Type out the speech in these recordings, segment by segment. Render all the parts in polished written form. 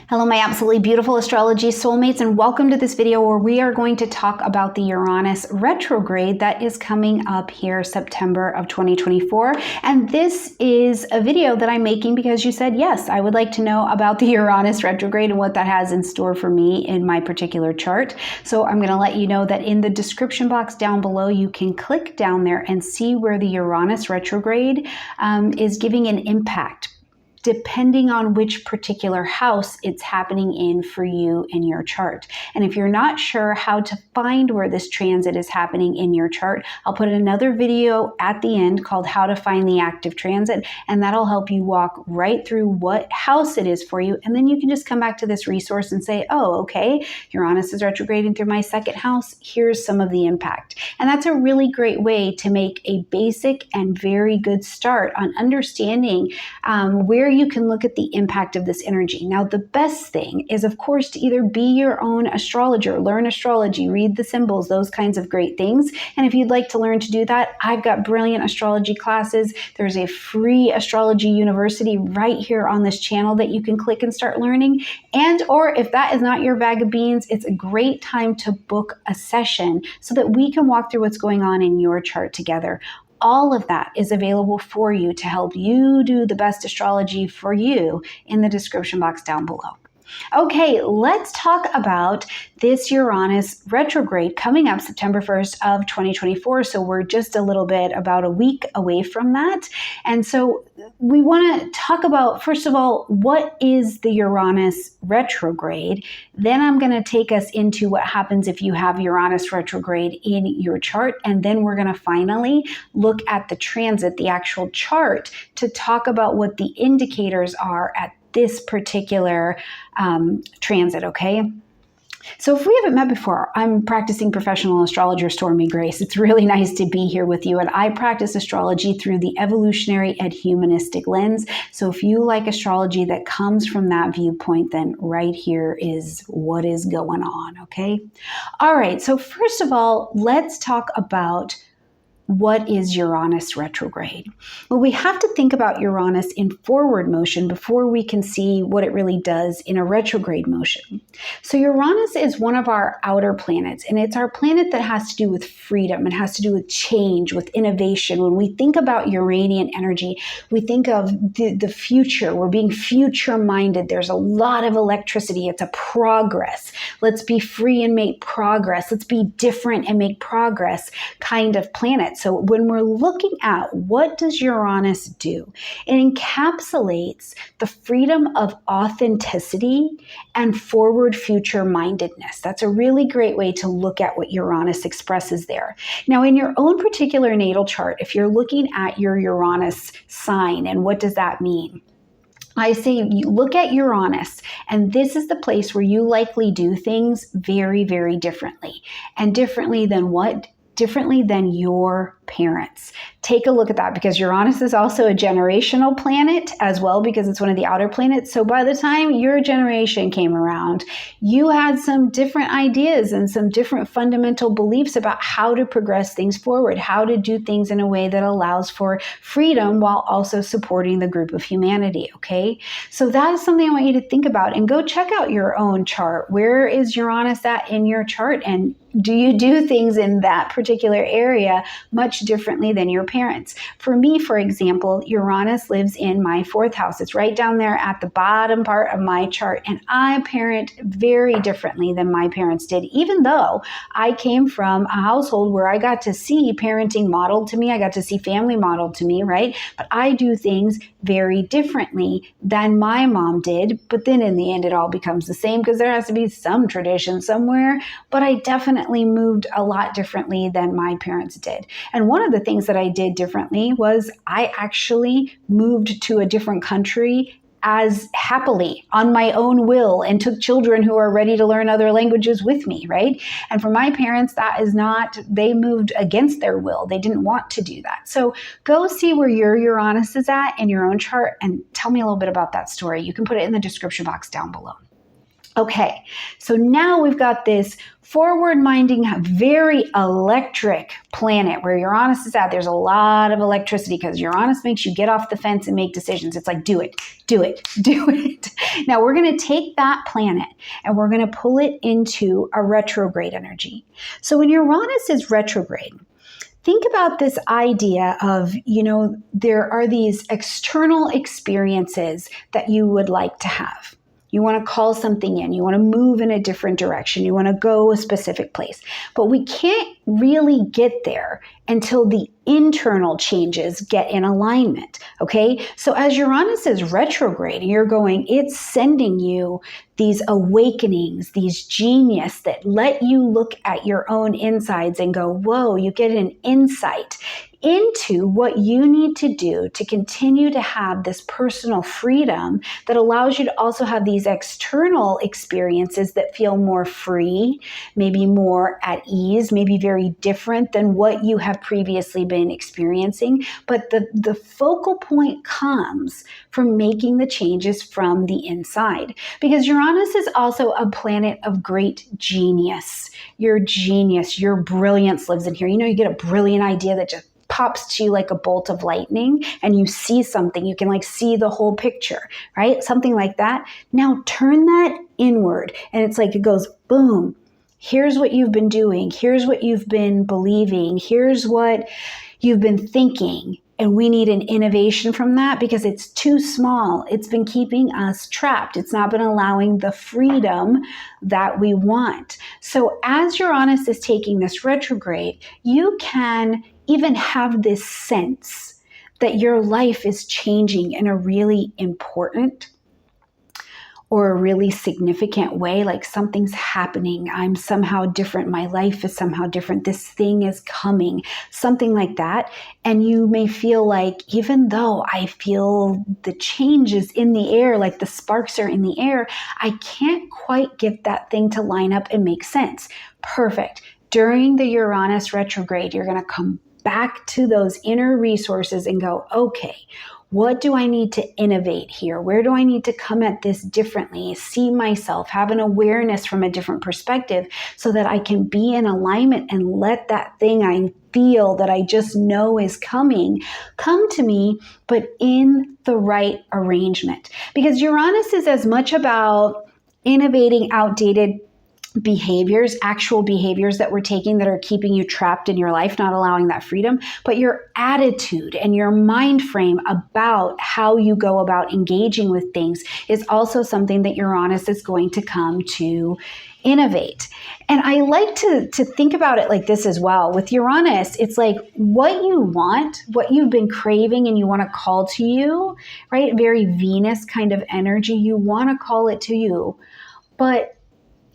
Hello, my absolutely beautiful astrology soulmates, and welcome to this video where we are going to talk about the Uranus retrograde that is coming up here September of 2024. And this is a video that I'm making because you said, yes, I would like to know about the Uranus retrograde and what that has in store for me in my particular chart. So I'm going to let you know that in the description box down below, you can click down there and see where the Uranus retrograde is giving an impact, depending on which particular house it's happening in for you in your chart. And if you're not sure how to find where this transit is happening in your chart, I'll put another video at the end called How to Find the Active Transit, and that'll help you walk right through what house it is for you. And then you can just come back to this resource and say, oh, okay, Uranus is retrograding through my second house. Here's some of the impact. And that's a really great way to make a basic and very good start on understanding where you can look at the impact of this energy. Now, the best thing is, of course, to either be your own astrologer, learn astrology, read the symbols, those kinds of great things. And if you'd like to learn to do that, I've got brilliant astrology classes. There's a free astrology university right here on this channel that you can click and start learning. And or if that is not your bag of beans, it's a great time to book a session so that we can walk through what's going on in your chart together. All of that is available for you to help you do the best astrology for you in the description box down below. Okay, let's talk about this Uranus retrograde coming up September 1st of 2024. So we're just a little bit about a week away from that. And so we want to talk about, first of all, what is the Uranus retrograde? Then I'm going to take us into what happens if you have Uranus retrograde in your chart. And then we're going to finally look at the transit, the actual chart, to talk about what the indicators are at this particular transit, okay? So if we haven't met before, I'm practicing professional astrologer Stormie Grace. It's really nice to be here with you, and I practice astrology through the evolutionary and humanistic lens. So if you like astrology that comes from that viewpoint, then right here is what is going on, okay? All right, so first of all, let's talk about what is Uranus retrograde? Well, we have to think about Uranus in forward motion before we can see what it really does in a retrograde motion. So Uranus is one of our outer planets, and it's our planet that has to do with freedom. It has to do with change, with innovation. When we think about Uranian energy, we think of the future. We're being future-minded. There's a lot of electricity. It's a progress. Let's be free and make progress. Let's be different and make progress kind of planet. So when we're looking at what does Uranus do, it encapsulates the freedom of authenticity and forward future mindedness. That's a really great way to look at what Uranus expresses there. Now, in your own particular natal chart, if you're looking at your Uranus sign, and what does that mean? I say you look at Uranus, and this is the place where you likely do things very, very differently. And differently than what? Differently than your parents. Take a look at that, because Uranus is also a generational planet as well, because it's one of the outer planets. So by the time your generation came around, you had some different ideas and some different fundamental beliefs about how to progress things forward, how to do things in a way that allows for freedom while also supporting the group of humanity, okay? So that is something I want you to think about, and go check out your own chart. Where is Uranus at in your chart? And do you do things in that particular area much differently than your parents? For me, for example, Uranus lives in my fourth house. It's right down there at the bottom part of my chart, and I parent very differently than my parents did, even though I came from a household where I got to see parenting modeled to me. I got to see family modeled to me, right? But I do things very differently than my mom did. But then in the end, it all becomes the same because there has to be some tradition somewhere. But I definitely moved a lot differently than my parents did. And one of the things that I did differently was I actually moved to a different country as happily on my own will, and took children who are ready to learn other languages with me, right? And for my parents, that is not, they moved against their will. They didn't want to do that. So go see where your Uranus is at in your own chart and tell me a little bit about that story. You can put it in the description box down below. Okay, so now we've got this forward-minding, very electric planet where Uranus is at. There's a lot of electricity because Uranus makes you get off the fence and make decisions. It's like, do it, do it, do it. Now we're going to take that planet and we're going to pull it into a retrograde energy. So when Uranus is retrograde, think about this idea of, there are these external experiences that you would like to have. You want to call something in. You want to move in a different direction. You want to go a specific place. But we can't really get there until the internal changes get in alignment, okay? So as Uranus is retrograde, you're going, it's sending you these awakenings, these genius that let you look at your own insides and go, whoa, you get an insight into what you need to do to continue to have this personal freedom that allows you to also have these external experiences that feel more free, maybe more at ease, maybe very different than what you have previously been experiencing. But the focal point comes from making the changes from the inside, because Uranus is also a planet of great genius. Your genius, your brilliance lives in here. You get a brilliant idea that just pops to you like a bolt of lightning and you see something, you can like see the whole picture, right? Something like that. Now turn that inward and it's like it goes boom. Here's what you've been doing. Here's what you've been believing. Here's what you've been thinking. And we need an innovation from that because it's too small. It's been keeping us trapped. It's not been allowing the freedom that we want. So as Uranus is taking this retrograde, you can even have this sense that your life is changing in a really important or a really significant way, like something's happening. I'm somehow different. My life is somehow different. This thing is coming, something like that. And you may feel like, even though I feel the changes in the air, like the sparks are in the air, I can't quite get that thing to line up and make sense. Perfect. During the Uranus retrograde, you're going to come back to those inner resources and go, okay, what do I need to innovate here? Where do I need to come at this differently? See myself, have an awareness from a different perspective so that I can be in alignment and let that thing I feel that I just know is coming come to me, but in the right arrangement. Because Uranus is as much about innovating outdated behaviors, actual behaviors that we're taking that are keeping you trapped in your life, not allowing that freedom, but your attitude and your mind frame about how you go about engaging with things is also something that Uranus is going to come to innovate. And I like to think about it like this as well. With Uranus, it's like what you want, what you've been craving and you want to call to you, right? Very Venus kind of energy. You want to call it to you, but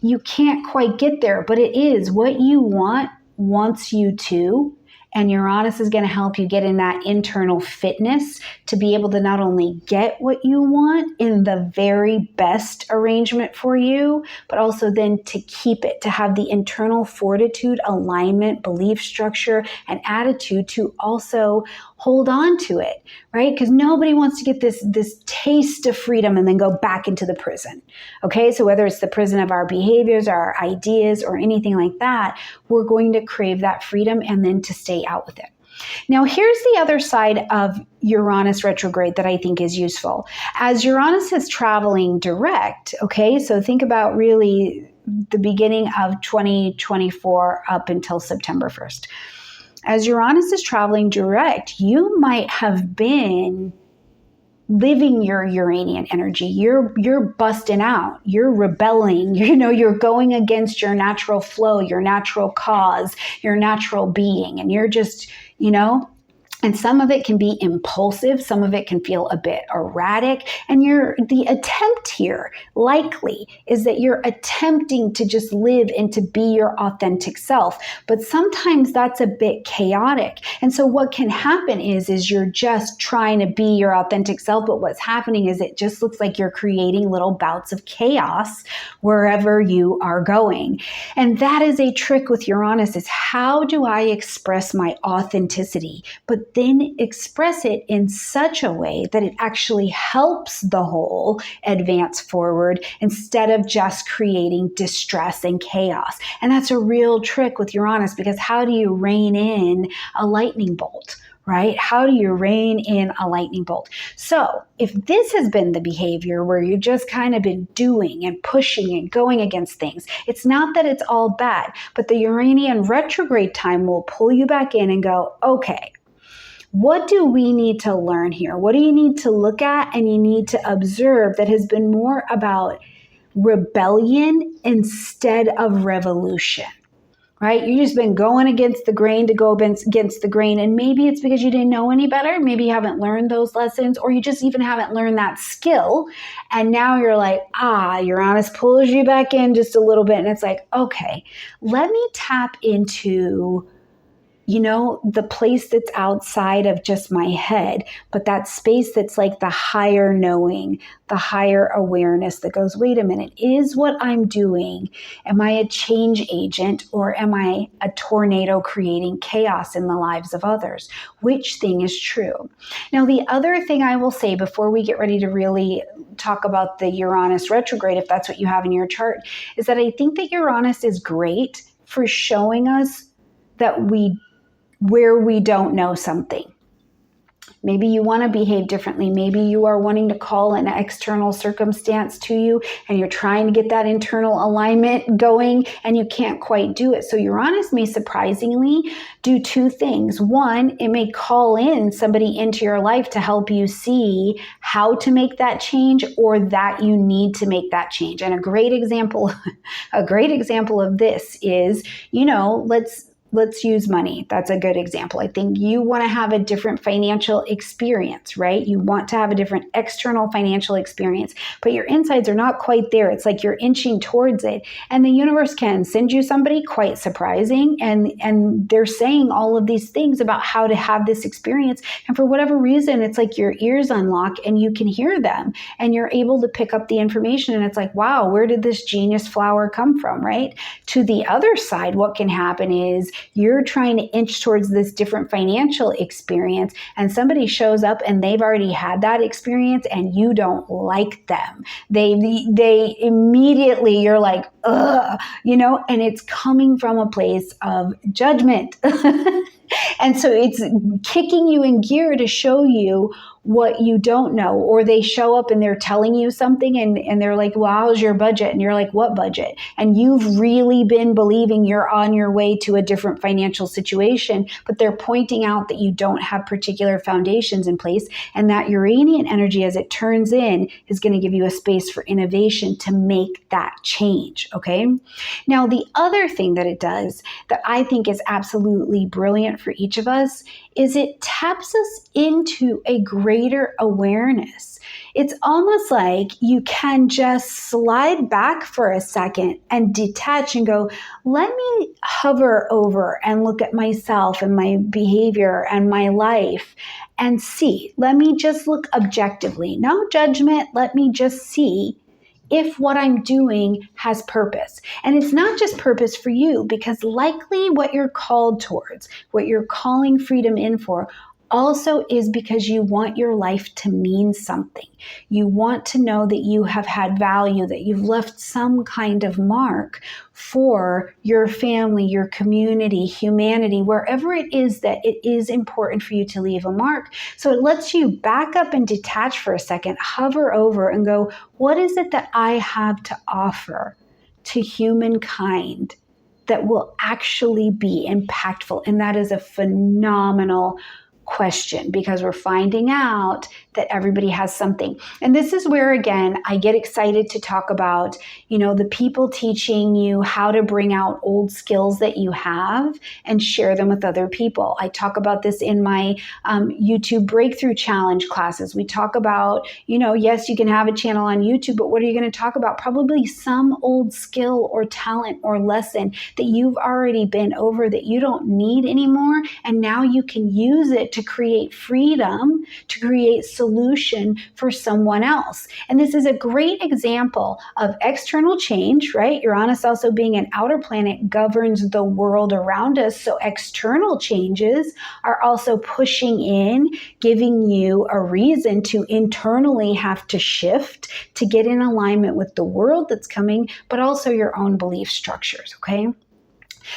you can't quite get there, but it is what you want wants you to. And Uranus is going to help you get in that internal fitness to be able to not only get what you want in the very best arrangement for you, but also then to keep it, to have the internal fortitude, alignment, belief structure, and attitude to also hold on to it, right? Because nobody wants to get this taste of freedom and then go back into the prison, okay? So whether it's the prison of our behaviors, our ideas, or anything like that, we're going to crave that freedom and then to stay out with it. Now, here's the other side of Uranus retrograde that I think is useful. As Uranus is traveling direct, okay, so think about really the beginning of 2024 up until September 1st. As Uranus is traveling direct, you might have been living your Uranian energy. You're busting out, you're rebelling, you're going against your natural flow, your natural cause, your natural being, and you're just, and some of it can be impulsive, some of it can feel a bit erratic, and the attempt here likely is that you're attempting to just live and to be your authentic self, but sometimes that's a bit chaotic. And so what can happen is you're just trying to be your authentic self, but what's happening is it just looks like you're creating little bouts of chaos wherever you are going. And that is a trick with Uranus, is how do I express my authenticity, but but then express it in such a way that it actually helps the whole advance forward instead of just creating distress and chaos. And that's a real trick with Uranus, because how do you rein in a lightning bolt? Right? How do you rein in a lightning bolt? So if this has been the behavior where you've just kind of been doing and pushing and going against things, it's not that it's all bad, but the Uranian retrograde time will pull you back in and go, okay, what do we need to learn here? What do you need to look at and you need to observe that has been more about rebellion instead of revolution? Right? You've just been going against the grain to go against the grain. And maybe it's because you didn't know any better. Maybe you haven't learned those lessons, or you just even haven't learned that skill. And now you're like, Uranus pulls you back in just a little bit. And it's like, okay, let me tap into, the place that's outside of just my head, but that space that's like the higher knowing, the higher awareness that goes, wait a minute, is what I'm doing, am I a change agent, or am I a tornado creating chaos in the lives of others? Which thing is true? Now, the other thing I will say before we get ready to really talk about the Uranus retrograde, if that's what you have in your chart, is that I think that Uranus is great for showing us that where we don't know something. Maybe you want to behave differently. Maybe you are wanting to call an external circumstance to you and you're trying to get that internal alignment going and you can't quite do it. So Uranus may surprisingly do two things. One, it may call in somebody into your life to help you see how to make that change, or that you need to make that change. And a great example of this is, let's use money. That's a good example. I think you want to have a different financial experience, right? You want to have a different external financial experience, but your insides are not quite there. It's like you're inching towards it. And the universe can send you somebody quite surprising, and they're saying all of these things about how to have this experience. And for whatever reason, it's like your ears unlock and you can hear them and you're able to pick up the information. And it's like, wow, where did this genius flower come from, right? To the other side, what can happen is you're trying to inch towards this different financial experience, and somebody shows up and they've already had that experience and you don't like them. They immediately, you're like, ugh, and it's coming from a place of judgment. And so it's kicking you in gear to show you what you don't know. Or they show up and they're telling you something and they're like, well, how's your budget? And you're like, what budget? And you've really been believing you're on your way to a different financial situation, but they're pointing out that you don't have particular foundations in place. And that Uranian energy, as it turns in, is going to give you a space for innovation to make that change. Okay. Now, the other thing that it does that I think is absolutely brilliant for each of us is it taps us into a greater awareness. It's almost like you can just slide back for a second and detach and go, let me hover over and look at myself and my behavior and my life and see. Let me just look objectively. No judgment. Let me just see if what I'm doing has purpose. And it's not just purpose for you, because likely what you're called towards, what you're calling freedom in for, also is because you want your life to mean something. You want to know that you have had value, that you've left some kind of mark for your family, your community, humanity, wherever it is that it is important for you to leave a mark. So it lets you back up and detach for a second, hover over and go, what is it that I have to offer to humankind that will actually be impactful? And that is a phenomenal question, because we're finding out that everybody has something. And this is where, again, I get excited to talk about, the people teaching you how to bring out old skills that you have and share them with other people. I talk about this in my YouTube Breakthrough Challenge classes. We talk about, yes, you can have a channel on YouTube, but what are you going to talk about? Probably some old skill or talent or lesson that you've already been over that you don't need anymore. And now you can use it it to create freedom, to create solution for someone else. And this is a great example of external change, right? Uranus also being an outer planet governs the world around us. So external changes are also pushing in, giving you a reason to internally have to shift to get in alignment with the world that's coming, but also your own belief structures, okay?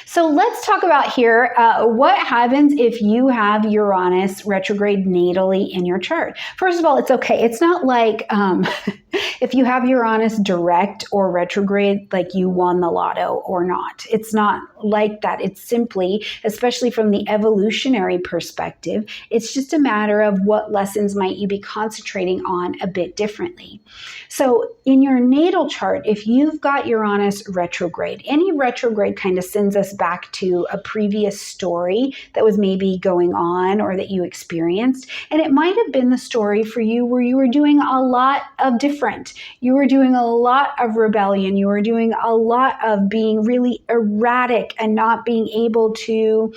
So let's talk about here what happens if you have Uranus retrograde natally in your chart. First of all, it's okay. It's not like if you have Uranus direct or retrograde, like you won the lotto or not. It's not like that. It's simply, especially from the evolutionary perspective, it's just a matter of what lessons might you be concentrating on a bit differently. So in your natal chart, if you've got Uranus retrograde, any retrograde kind of sends us back to a previous story that was maybe going on or that you experienced. And it might have been the story for you where you were doing a lot of different. You were doing a lot of rebellion. You were doing a lot of being really erratic and not being able to,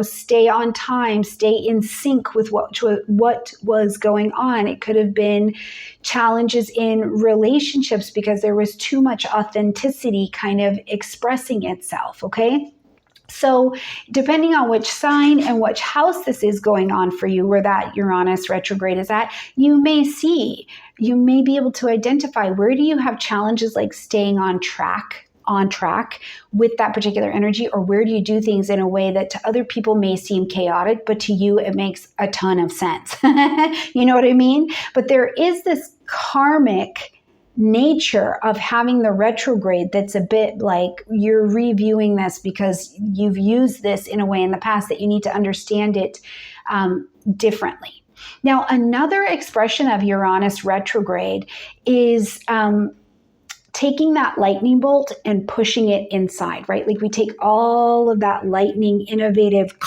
stay on time, stay in sync with what was going on. It could have been challenges in relationships because there was too much authenticity kind of expressing itself, okay? So depending on which sign and which house this is going on for you, where that Uranus retrograde is at, you may be able to identify where do you have challenges like staying on track with that particular energy, or where do you do things in a way that to other people may seem chaotic, but to you it makes a ton of sense. You know what I mean? But there is this karmic nature of having the retrograde that's a bit like you're reviewing this because you've used this in a way in the past that you need to understand it differently. Now, another expression of Uranus retrograde is taking that lightning bolt and pushing it inside, right? Like we take all of that lightning, innovative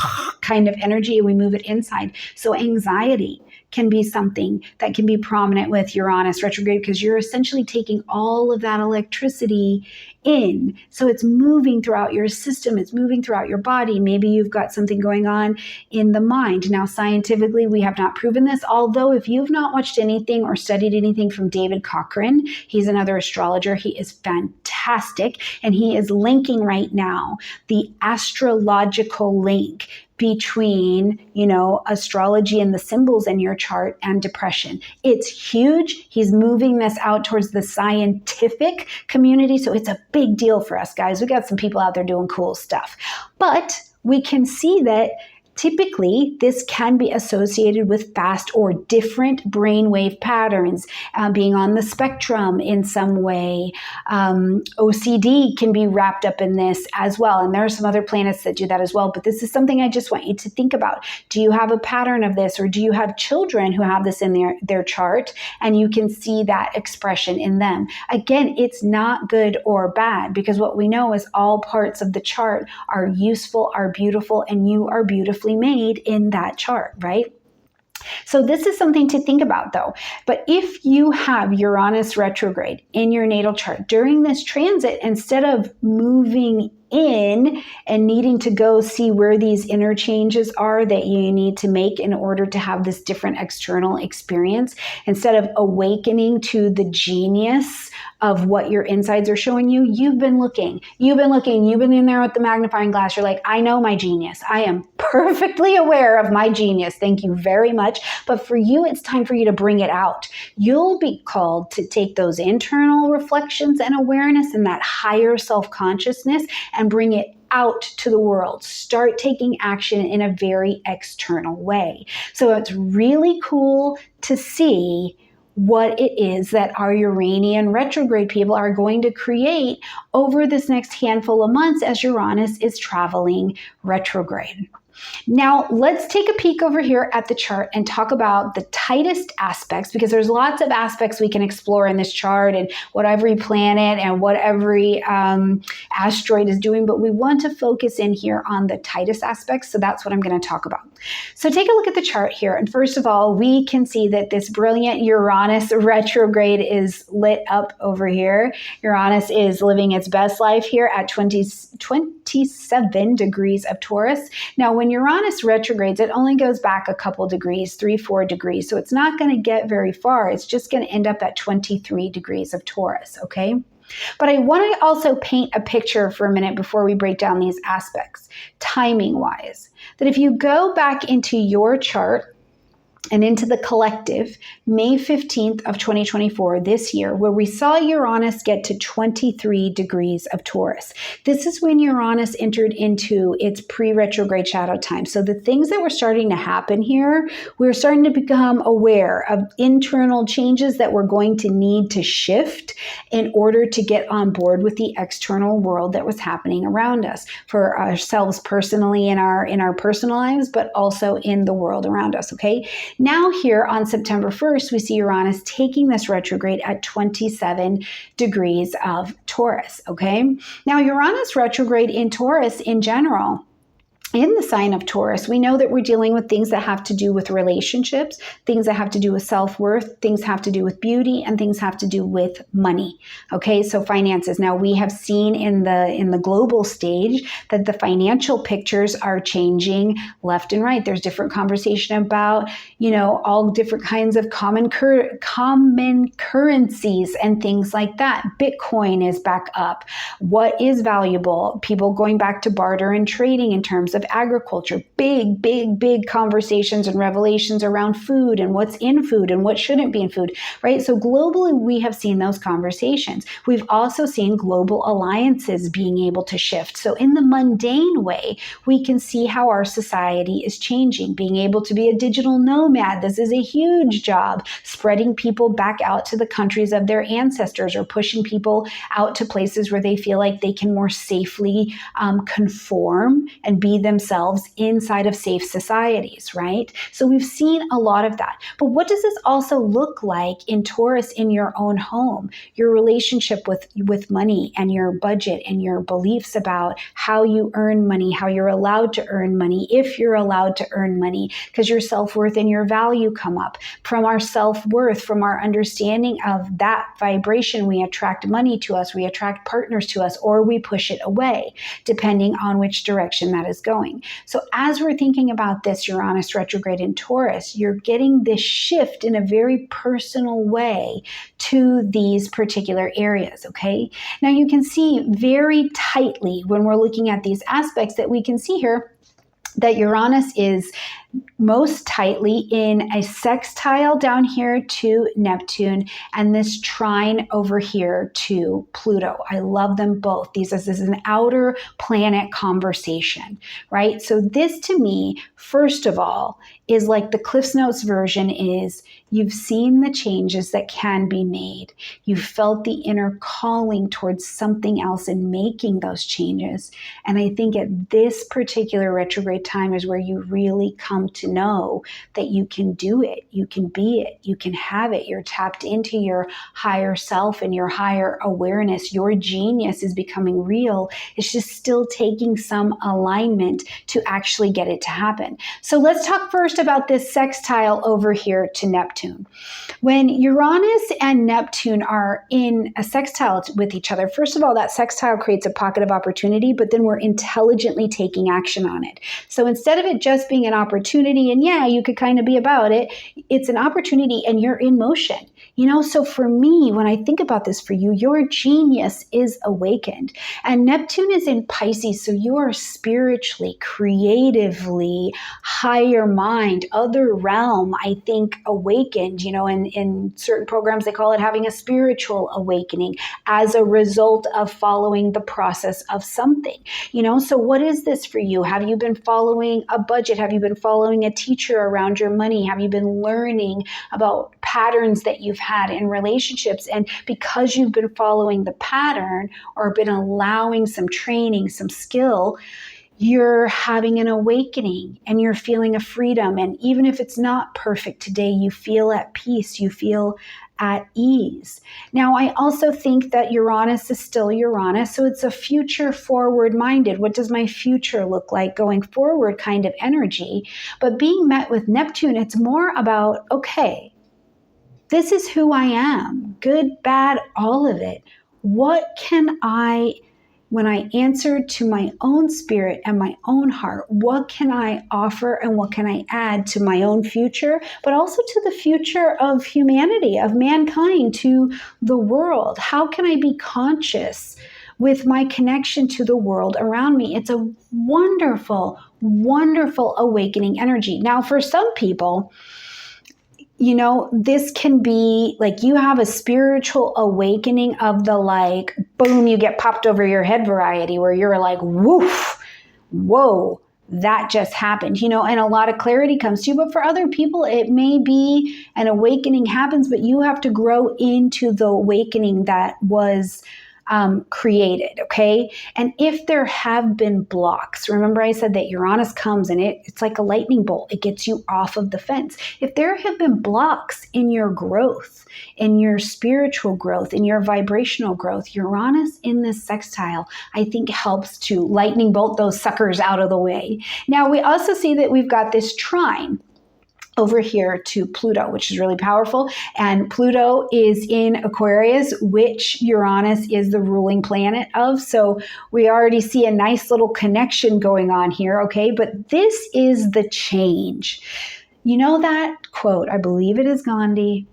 kind of energy and we move it inside. So anxiety can be something that can be prominent with Uranus retrograde because you're essentially taking all of that electricity in. So it's moving throughout your system. It's moving throughout your body. Maybe you've got something going on in the mind. Now, scientifically, we have not proven this, although if you've not watched anything or studied anything from David Cochrane, he's another astrologer. He is fantastic. And he is linking right now the astrological link between, astrology and the symbols in your chart and depression. It's huge. He's moving this out towards the scientific community. So it's a big deal for us, guys. We got some people out there doing cool stuff. But we can see that typically, this can be associated with fast or different brainwave patterns, being on the spectrum in some way. OCD can be wrapped up in this as well. And there are some other planets that do that as well. But this is something I just want you to think about. Do you have a pattern of this, or do you have children who have this in their chart and you can see that expression in them? Again, it's not good or bad because what we know is all parts of the chart are useful, are beautiful, and you are beautifully made in that chart, right? So this is something to think about though. But if you have Uranus retrograde in your natal chart during this transit, instead of moving in and needing to go see where these interchanges are that you need to make in order to have this different external experience, instead of awakening to the genius of what your insides are showing you, you've been in there with the magnifying glass. You're like, I know my genius. I am perfectly aware of my genius. Thank you very much. But for you, it's time for you to bring it out. You'll be called to take those internal reflections and awareness and that higher self-consciousness and bring it out to the world. Start taking action in a very external way. So it's really cool to see what it is that our Uranian retrograde people are going to create over this next handful of months as Uranus is traveling retrograde. Now, let's take a peek over here at the chart and talk about the tightest aspects, because there's lots of aspects we can explore in this chart and what every planet and what every asteroid is doing, but we want to focus in here on the tightest aspects, so that's what I'm going to talk about. So take a look at the chart here, and first of all, we can see that this brilliant Uranus retrograde is lit up over here. Uranus is living its best life here at 22 27 degrees of Taurus. Now, when Uranus retrogrades, it only goes back a couple degrees, 3-4 degrees. So it's not going to get very far. It's just going to end up at 23 degrees of Taurus, okay? But I want to also paint a picture for a minute before we break down these aspects, timing-wise, that if you go back into your chart and into the collective, May 15th of 2024, this year, where we saw Uranus get to 23 degrees of Taurus. This is when Uranus entered into its pre-retrograde shadow time. So the things that were starting to happen here, we're starting to become aware of internal changes that we're going to need to shift in order to get on board with the external world that was happening around us, for ourselves personally in our personal lives, but also in the world around us, okay? Now here on September 1st, we see Uranus taking this retrograde at 27 degrees of Taurus, okay? Now Uranus retrograde in Taurus in general, in the sign of Taurus, we know that we're dealing with things that have to do with relationships, things that have to do with self-worth, things have to do with beauty, and things have to do with money. Okay, so finances. Now we have seen in the global stage that the financial pictures are changing left and right. There's different conversation about, all different kinds of common currencies and things like that. Bitcoin is back up. What is valuable? People going back to barter and trading in terms of agriculture, big conversations and revelations around food and what's in food and what shouldn't be in food, right? So globally, we have seen those conversations. We've also seen global alliances being able to shift. So in the mundane way, we can see how our society is changing, being able to be a digital nomad. This is a huge job, spreading people back out to the countries of their ancestors, or pushing people out to places where they feel like they can more safely conform and be themselves inside of safe societies, right? So we've seen a lot of that. But what does this also look like in Taurus in your own home, your relationship with money and your budget and your beliefs about how you earn money, how you're allowed to earn money, if you're allowed to earn money, because your self-worth and your value come up. From our self-worth, from our understanding of that vibration, we attract money to us, we attract partners to us, or we push it away, depending on which direction that is going. So as we're thinking about this Uranus retrograde in Taurus, you're getting this shift in a very personal way to these particular areas, okay? Now you can see very tightly when we're looking at these aspects that we can see here that Uranus is most tightly in a sextile down here to Neptune, and this trine over here to Pluto. I love them both. This is an outer planet conversation, right? So this to me, first of all, is like the Cliffs Notes version is you've seen the changes that can be made. You've felt the inner calling towards something else and making those changes. And I think at this particular retrograde time is where you really come to know that you can do it, you can be it, you can have it. You're tapped into your higher self and your higher awareness. Your genius is becoming real. It's just still taking some alignment to actually get it to happen. So let's talk first about this sextile over here to Neptune. When Uranus and Neptune are in a sextile with each other, first of all, that sextile creates a pocket of opportunity, but then we're intelligently taking action on it. So instead of it just being an opportunity, and yeah, you could kind of be about it, it's an opportunity and you're in motion. So for me, when I think about this for you, your genius is awakened. And Neptune is in Pisces, so you are spiritually, creatively, higher mind, other realm, I think, awakened. In certain programs, they call it having a spiritual awakening as a result of following the process of something. So what is this for you? Have you been following a budget? Have you been following a teacher around your money? Have you been learning about patterns that you've had in relationships? And because you've been following the pattern or been allowing some training, some skill, you're having an awakening and you're feeling a freedom. And even if it's not perfect today, you feel at peace, you feel at ease. Now, I also think that Uranus is still Uranus, so it's a future forward minded. What does my future look like going forward kind of energy? But being met with Neptune, it's more about, okay, this is who I am, good, bad, all of it. What can I when I answered to my own spirit and my own heart, what can I offer and what can I add to my own future, but also to the future of humanity, of mankind, to the world? How can I be conscious with my connection to the world around me? It's a wonderful, wonderful awakening energy. Now, for some people, you know, this can be like you have a spiritual awakening of the like, boom, you get popped over your head variety, where you're like, woof, whoa, that just happened, you know, and a lot of clarity comes to you. But for other people, it may be an awakening happens, but you have to grow into the awakening that was created, okay? And if there have been blocks, remember I said that Uranus comes and it's like a lightning bolt. It gets you off of the fence. If there have been blocks in your growth, in your spiritual growth, in your vibrational growth, Uranus in this sextile, I think helps to lightning bolt those suckers out of the way. Now, we also see that we've got this trine over here to Pluto, which is really powerful. And Pluto is in Aquarius, which Uranus is the ruling planet of. So we already see a nice little connection going on here, okay? But this is the change. You know that quote, I believe it is Gandhi,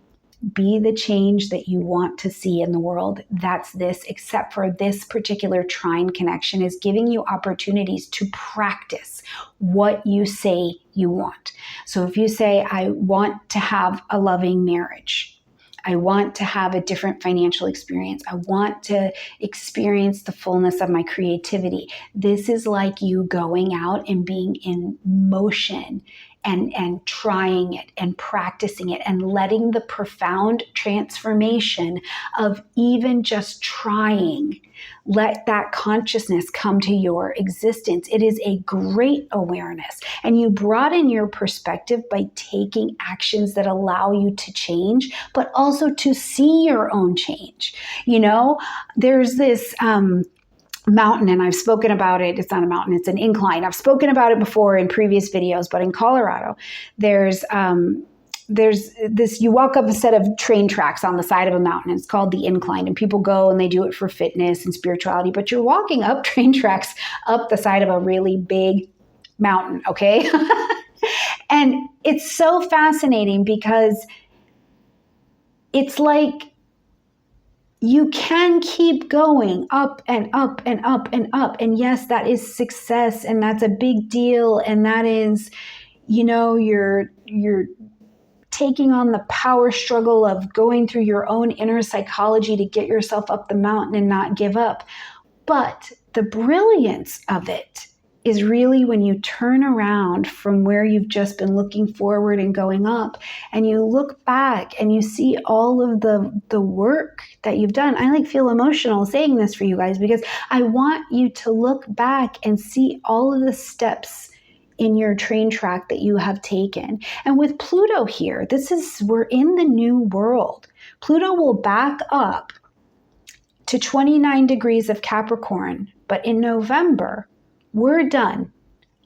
be the change that you want to see in the world. That's this, except for this particular trine connection is giving you opportunities to practice what you say you want. So if you say, I want to have a loving marriage, I want to have a different financial experience, I want to experience the fullness of my creativity, this is like you going out and being in motion and trying it and practicing it and letting the profound transformation of even just trying, let that consciousness come to your existence. It is a great awareness. And you broaden your perspective by taking actions that allow you to change, but also to see your own change. You know, there's this mountain, and I've spoken about it. It's not a mountain, it's an incline. I've spoken about it before in previous videos, but in Colorado, there's this, you walk up a set of train tracks on the side of a mountain. It's called the incline, and people go and they do it for fitness and spirituality, but you're walking up train tracks up the side of a really big mountain, okay? And it's so fascinating because it's like you can keep going up and up and up and up. And yes, that is success, and that's a big deal. And that is, you know, you're taking on the power struggle of going through your own inner psychology to get yourself up the mountain and not give up. But the brilliance of it is really when you turn around from where you've just been looking forward and going up, and you look back and you see all of the work that you've done. I like feel emotional saying this for you guys because I want you to look back and see all of the steps in your train track that you have taken. And with Pluto here, we're in the new world. Pluto will back up to 29 degrees of Capricorn, but in November, we're done.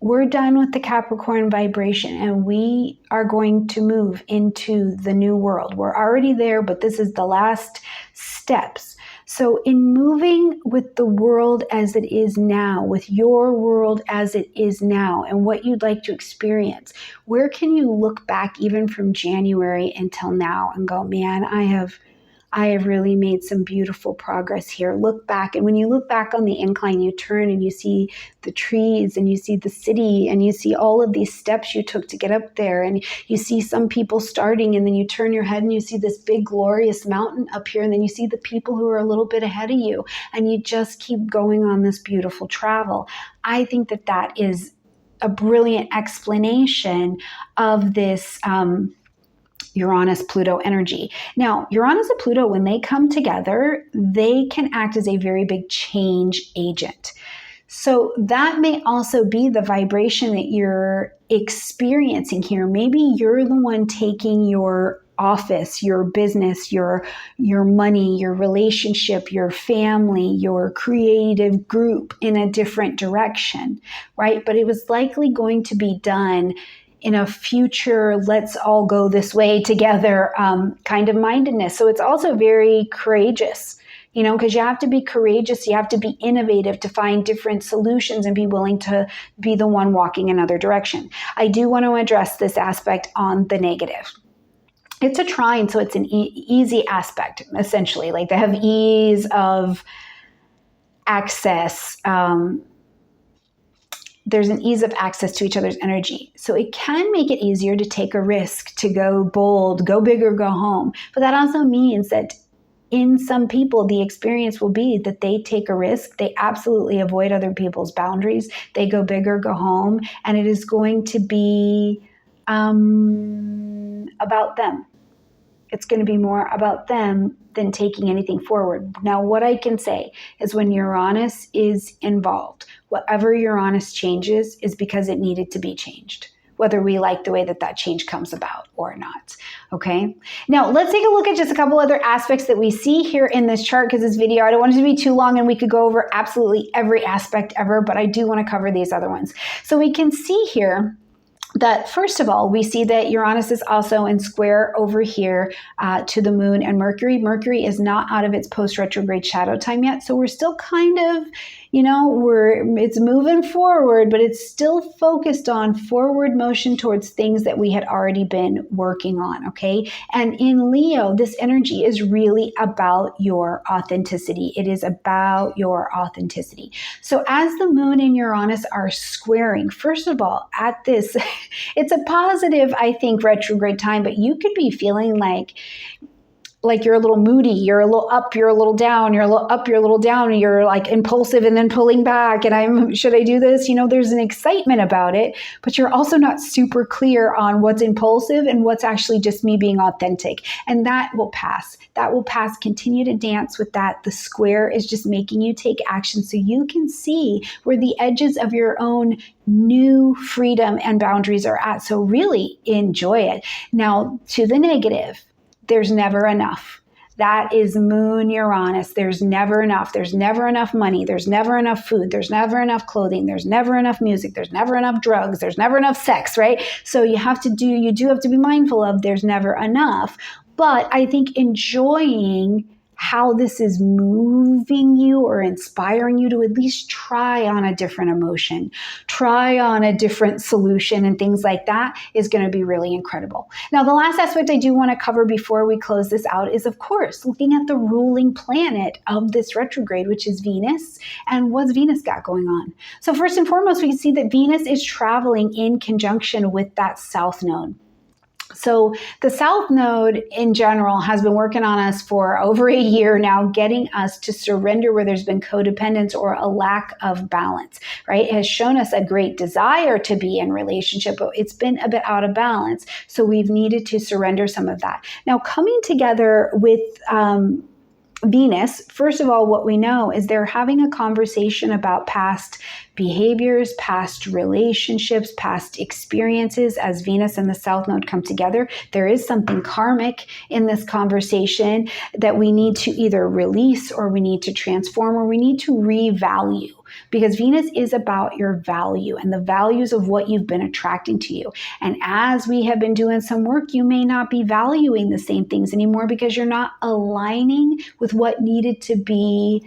We're done with the Capricorn vibration, and we are going to move into the new world. We're already there, but this is the last steps. So in moving with the world as it is now, with your world as it is now, and what you'd like to experience, where can you look back even from January until now and go, man, I have really made some beautiful progress here. Look back. And when you look back on the incline, you turn and you see the trees and you see the city and you see all of these steps you took to get up there. And you see some people starting, and then you turn your head and you see this big glorious mountain up here. And then you see the people who are a little bit ahead of you, and you just keep going on this beautiful travel. I think that is a brilliant explanation of this, Uranus-Pluto energy. Now, Uranus and Pluto, when they come together, they can act as a very big change agent. So that may also be the vibration that you're experiencing here. Maybe you're the one taking your office, your business, your money, your relationship, your family, your creative group in a different direction, right? But it was likely going to be done in a future, let's all go this way together kind of mindedness. So it's also very courageous you know, because you have to be courageous, you have to be innovative to find different solutions and be willing to be the one walking another direction. I do want to address this aspect on the negative. It's a trine, so it's an easy aspect, essentially. Like they have ease of access. There's an ease of access to each other's energy. So it can make it easier to take a risk, to go bold, go big or go home. But that also means that in some people, the experience will be that they take a risk. They absolutely avoid other people's boundaries. They go big or go home. And it is going to be about them. It's going to be more about them than taking anything forward. Now, what I can say is when Uranus is involved, whatever Uranus changes is because it needed to be changed, whether we like the way that that change comes about or not. Okay. Now let's take a look at just a couple other aspects that we see here in this chart, because this video, I don't want it to be too long and we could go over absolutely every aspect ever, but I do want to cover these other ones. So we can see here that first of all, we see that Uranus is also in square over here to the moon and Mercury. Mercury is not out of its post-retrograde shadow time yet. So we're still kind of, you know, it's moving forward, but it's still focused on forward motion towards things that we had already been working on, okay? And in Leo, this energy is really about your authenticity. It is about your authenticity. So as the moon and Uranus are squaring, first of all, at this, it's a positive, I think, retrograde time, but you could be feeling like you're a little moody, you're a little up, you're a little down, you're a little up, you're a little down, and you're like impulsive and then pulling back. And should I do this? You know, there's an excitement about it, but you're also not super clear on what's impulsive and what's actually just me being authentic. And that will pass. That will pass. Continue to dance with that. The square is just making you take action so you can see where the edges of your own new freedom and boundaries are at. So really enjoy it. Now, to the negative, there's never enough. That is moon Uranus. There's never enough. There's never enough money. There's never enough food. There's never enough clothing. There's never enough music. There's never enough drugs. There's never enough sex, right? So you do have to be mindful of there's never enough. But I think enjoying how this is moving you or inspiring you to at least try on a different emotion, try on a different solution and things like that is going to be really incredible. Now, the last aspect I do want to cover before we close this out is, of course, looking at the ruling planet of this retrograde, which is Venus. And what's Venus got going on? So first and foremost, we can see that Venus is traveling in conjunction with that South node. So the South Node in general has been working on us for over a year now, getting us to surrender where there's been codependence or a lack of balance, right? It has shown us a great desire to be in relationship, but it's been a bit out of balance. So we've needed to surrender some of that. Now, coming together with Venus, first of all, what we know is they're having a conversation about past behaviors, past relationships, past experiences. As Venus and the South Node come together, there is something karmic in this conversation that we need to either release or we need to transform or we need to revalue. Because Venus is about your value and the values of what you've been attracting to you. And as we have been doing some work, you may not be valuing the same things anymore because you're not aligning with what needed to be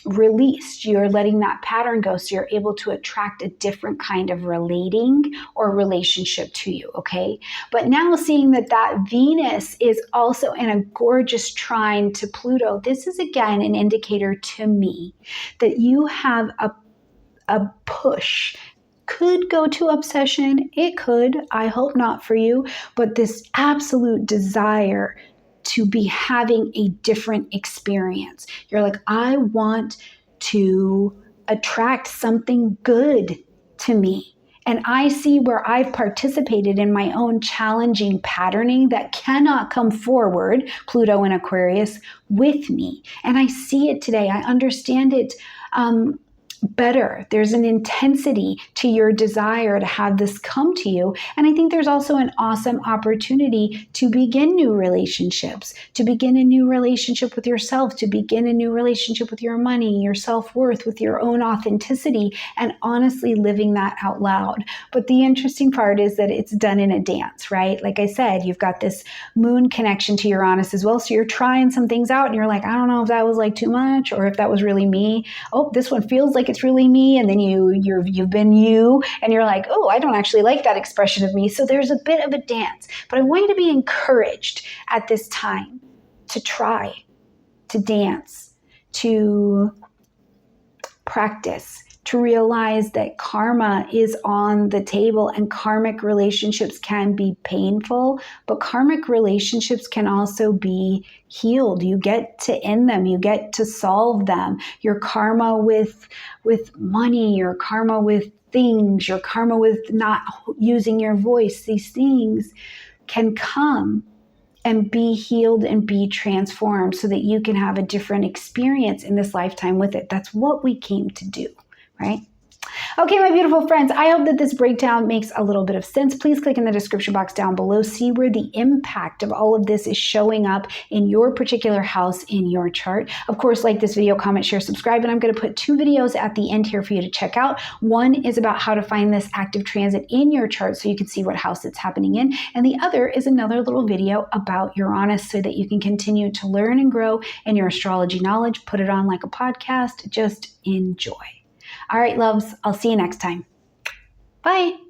released. You're letting that pattern go so you're able to attract a different kind of relating or relationship to you, okay? But now seeing that Venus is also in a gorgeous trine to Pluto, this is again an indicator to me that you have a push. Could go to obsession. It could. I hope not for you. But this absolute desire to be having a different experience. You're like, I want to attract something good to me. And I see where I've participated in my own challenging patterning that cannot come forward, Pluto in Aquarius, with me. And I see it today. I understand it better. There's an intensity to your desire to have this come to you. And I think there's also an awesome opportunity to begin new relationships, to begin a new relationship with yourself, to begin a new relationship with your money, your self-worth, with your own authenticity, and honestly living that out loud. But the interesting part is that it's done in a dance, right? Like I said, you've got this moon connection to Uranus as well. So you're trying some things out and you're like, I don't know if that was like too much or if that was really me. Oh, this one feels like it's really me. And then you've been you and you're like, oh, I don't actually like that expression of me. So there's a bit of a dance, but I want you to be encouraged at this time to try, to dance, to practice, to realize that karma is on the table and karmic relationships can be painful, but karmic relationships can also be healed. You get to end them. You get to solve them. Your karma with money, your karma with things, your karma with not using your voice, these things can come and be healed and be transformed so that you can have a different experience in this lifetime with it. That's what we came to do, right? Okay, my beautiful friends, I hope that this breakdown makes a little bit of sense. Please click in the description box down below. See where the impact of all of this is showing up in your particular house in your chart. Of course, like this video, comment, share, subscribe, and I'm going to put 2 videos at the end here for you to check out. One is about how to find this active transit in your chart so you can see what house it's happening in. And the other is another little video about Uranus so that you can continue to learn and grow in your astrology knowledge. Put it on like a podcast. Just enjoy. All right, loves, I'll see you next time. Bye.